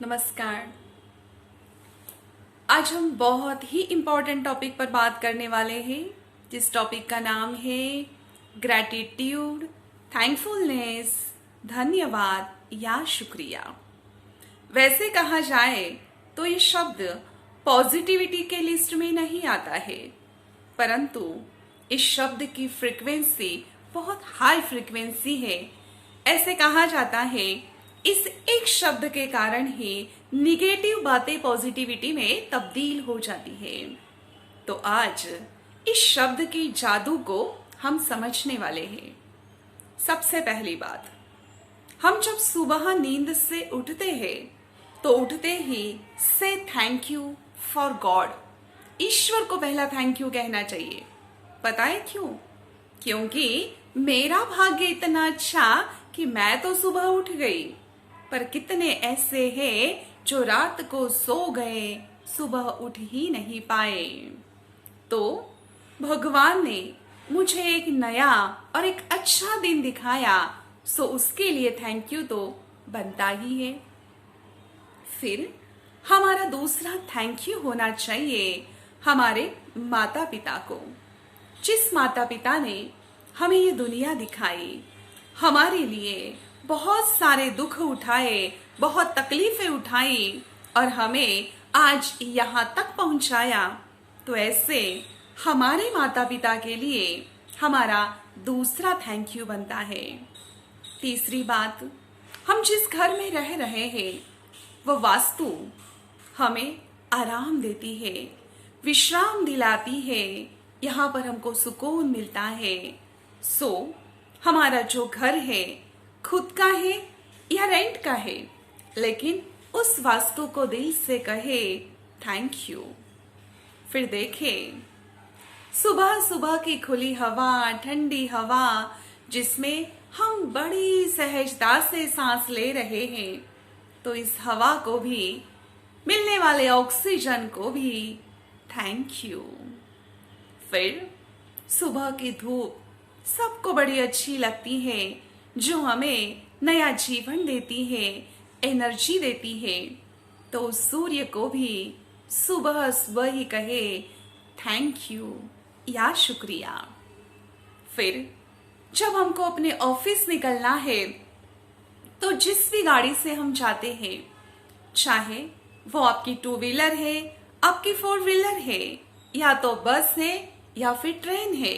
नमस्कार। आज हम बहुत ही इम्पोर्टेंट टॉपिक पर बात करने वाले हैं, जिस टॉपिक का नाम है ग्रैटिट्यूड, थैंकफुलनेस, धन्यवाद या शुक्रिया। वैसे कहा जाए तो ये शब्द पॉजिटिविटी के लिस्ट में नहीं आता है, परंतु इस शब्द की फ्रीक्वेंसी बहुत हाई फ्रीक्वेंसी है। ऐसे कहा जाता है इस एक शब्द के कारण ही निगेटिव बातें पॉजिटिविटी में तब्दील हो जाती है। तो आज इस शब्द की जादू को हम समझने वाले हैं। सबसे पहली बात, हम जब सुबह नींद से उठते हैं तो उठते ही से थैंक यू फॉर गॉड, ईश्वर को पहला थैंक यू कहना चाहिए। पता है क्यों? क्योंकि मेरा भाग्य इतना अच्छा कि मैं तो सुबह उठ गई, पर कितने ऐसे हैं जो रात को सो गए, सुबह उठ ही नहीं पाए। तो भगवान ने मुझे एक नया और एक अच्छा दिन दिखाया, सो उसके लिए थैंक यू तो बनता ही है। फिर हमारा दूसरा थैंक यू होना चाहिए हमारे माता पिता को, जिस माता पिता ने हमें ये दुनिया दिखाई, हमारे लिए बहुत सारे दुख उठाए, बहुत तकलीफें उठाई और हमें आज यहाँ तक पहुँचाया। तो ऐसे हमारे माता पिता के लिए हमारा दूसरा थैंक यू बनता है। तीसरी बात, हम जिस घर में रह रहे हैं वह वास्तु हमें आराम देती है, विश्राम दिलाती है, यहाँ पर हमको सुकून मिलता है। सो हमारा जो घर है खुद का है या रेंट का है, लेकिन उस वास्तु को दिल से कहे थैंक यू। फिर देखें सुबह सुबह की खुली हवा, ठंडी हवा, जिसमें हम बड़ी सहजता से सांस ले रहे हैं, तो इस हवा को भी, मिलने वाले ऑक्सीजन को भी थैंक यू। फिर सुबह की धूप सबको बड़ी अच्छी लगती है, जो हमें नया जीवन देती है, एनर्जी देती है। तो उस सूर्य को भी सुबह सुबह ही कहे थैंक यू या शुक्रिया। फिर जब हमको अपने ऑफिस निकलना है तो जिस भी गाड़ी से हम जाते हैं, चाहे वो आपकी 2 व्हीलर है, आपकी 4 व्हीलर है, या तो बस है या फिर ट्रेन है,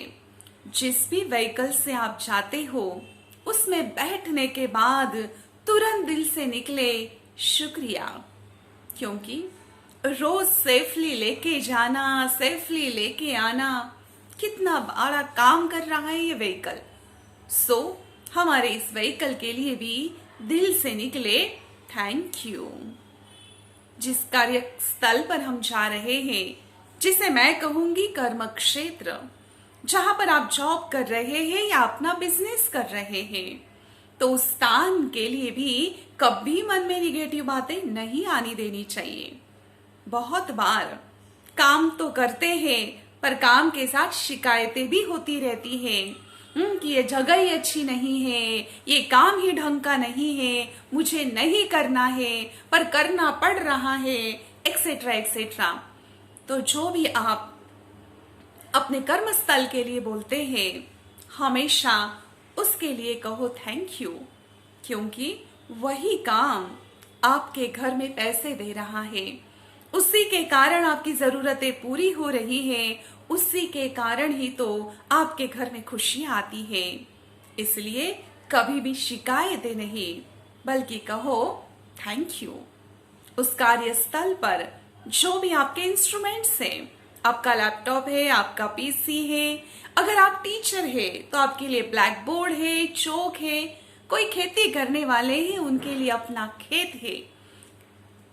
जिस भी व्हीकल से आप जाते हो उसमें बैठने के बाद तुरंत दिल से निकले शुक्रिया। क्योंकि रोज सेफली लेके जाना, सेफली लेके आना कितना बड़ा काम कर रहा है ये व्हीकल। सो हमारे इस व्हीकल के लिए भी दिल से निकले थैंक यू। जिस कार्यस्थल पर हम जा रहे हैं, जिसे मैं कहूंगी कर्म क्षेत्र, जहां पर आप जॉब कर रहे हैं या अपना बिजनेस कर रहे हैं, तो उस स्थान के लिए भी कभी मन में निगेटिव बातें नहीं आनी देनी चाहिए। बहुत बार काम तो करते हैं, पर काम के साथ शिकायतें भी होती रहती हैं कि ये जगह ही अच्छी नहीं है, ये काम ही ढंग का नहीं है, मुझे नहीं करना है पर करना पड़ रहा है, एक्सेट्रा एक्सेट्रा। तो जो भी आप अपने कर्म स्थल के लिए बोलते हैं, हमेशा उसके लिए कहो थैंक यू, क्योंकि वही काम आपके घर में पैसे दे रहा है, उसी के कारण आपकी जरूरतें पूरी हो रही हैं, उसी के कारण ही तो आपके घर में खुशियां आती है। इसलिए कभी भी शिकायतें नहीं, बल्कि कहो थैंक यू। उस कार्यस्थल पर जो भी आपके इंस्ट्रूमेंट्स हैं, आपका लैपटॉप है, आपका पीसी है, अगर आप टीचर है तो आपके लिए ब्लैक बोर्ड है, चौक है, कोई खेती करने वाले हैं उनके लिए अपना खेत है।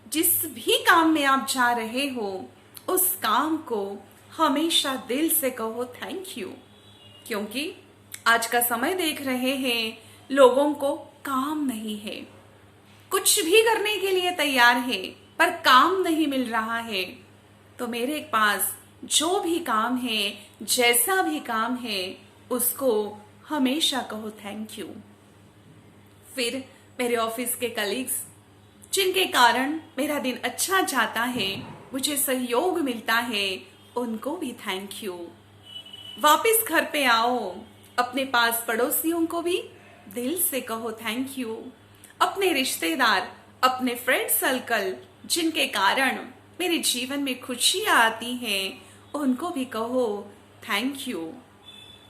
जिस भी काम में आप जा रहे हो, उस काम को हमेशा दिल से कहो थैंक यू। क्योंकि आज का समय देख रहे हैं, लोगों को काम नहीं है, कुछ भी करने के लिए तैयार है पर काम नहीं मिल रहा है। तो मेरे पास जो भी काम है, जैसा भी काम है, उसको हमेशा कहो थैंक यू। फिर मेरे ऑफिस के कलीग्स, जिनके कारण मेरा दिन अच्छा जाता है, मुझे सहयोग मिलता है, उनको भी थैंक यू। वापस घर पे आओ, अपने पास पड़ोसियों को भी दिल से कहो थैंक यू। अपने रिश्तेदार, अपने फ्रेंड सर्कल, जिनके कारण मेरे जीवन में खुशियाँ आती हैं, उनको भी कहो थैंक यू।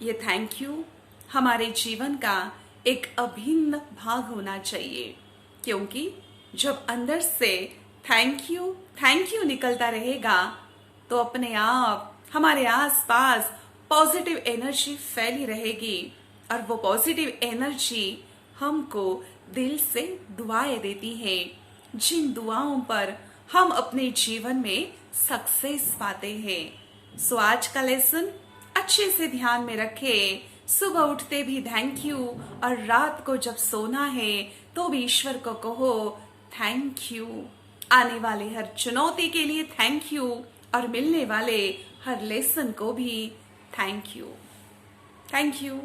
ये थैंक यू हमारे जीवन का एक अभिन्न भाग होना चाहिए, क्योंकि जब अंदर से थैंक यू निकलता रहेगा तो अपने आप हमारे आसपास पॉजिटिव एनर्जी फैली रहेगी, और वो पॉजिटिव एनर्जी हमको दिल से दुआएं देती है, जिन दुआओं पर हम अपने जीवन में सक्सेस पाते हैं। सो आज का लेसन अच्छे से ध्यान में रखें। सुबह उठते भी थैंक यू, और रात को जब सोना है तो भी ईश्वर को कहो थैंक यू। आने वाले हर चुनौती के लिए थैंक यू, और मिलने वाले हर लेसन को भी थैंक यू। Thank you.